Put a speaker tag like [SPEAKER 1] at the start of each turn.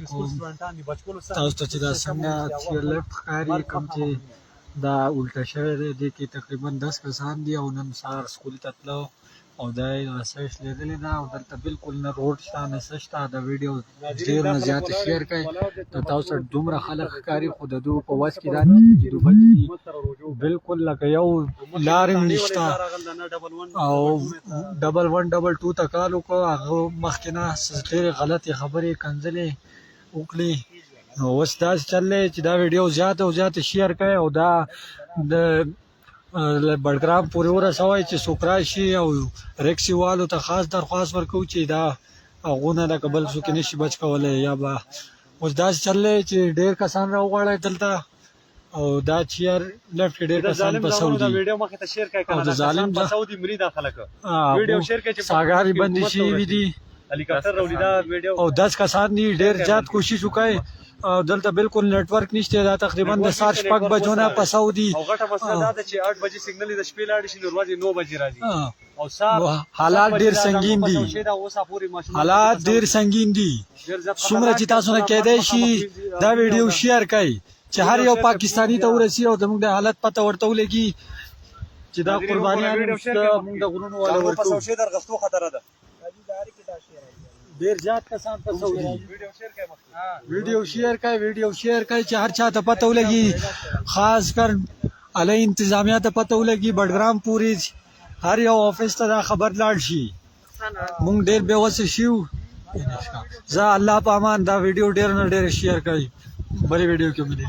[SPEAKER 1] کوم تاسو ته چې دا څنګه چیرلیفټ ښکاري کوم چې دا الټه شوی دی دې کې تقریبا 10 کسان دي او نن سهار سکول ته تلو او دا یې رسایش لیدلې ده او دلته بالکل نه روډ شته نه څه شته دا ویډیو ډېر نه زیاته شیر کړئ د تاسو سره دومره خلک ښکاري خو د دوی په وس کې دا نه چې دوی بالکل لکه یو لار هم نشته او 1122 ته کال وکړو هغه مخکې نه ډېرې غلطې خبرې کنځلې وکړې نو اوس داسې چل دی چې دا ویډیو زیاته او زیاته شیر کړئ او دا د بډګرام پورې ورسوئ چې څوک راشي او ریکسي والو ته خاص درخواست ورکوو چې دا هغونه لکه بل څوک یې نشي بچ کولی یا به اوس داسې چل دی چې ډېر کسان راوغواړئ دلته او دا چیر لیفټ کې ډېر کسان پسو دي او د ظالم ساګارې بندې شوي دي او 10 کسان دي ډېر زیات کوشش وکړئ او دلته بالکل نیټ ورک نشته دا تقریبا د سات شپږ بجو نه پسو دي
[SPEAKER 2] او غټه مسله دا ده چې 8 بجې سیګنل د شپې لاړ شي نو ورځې 9 بجې راځي او
[SPEAKER 1] حالات ډېر سنگین دي حالات ډېر سنگین دي څومره چې تاسو نه کېدای شي دا ویډیو شیر کړئ چې هر یو پاکستانی ته ورسي او زموږ د حالت پته ورته ولګي چې دا قربانیان موږ د غرونو والا ورکو ډېر زیات کسان پسو دي ویډیو شیر کړئ چې هر چا ته پته ولګي خاص کر علی انتظامیه ته پته ولګي بډګرام پورې هر یو آفس ته دا خبر لاړ شي موږ ډېر بې وسه شو زه الله په امان دا ویډیو ډېر نه ډېر شیر کړئ بلې ویډیو کې ملي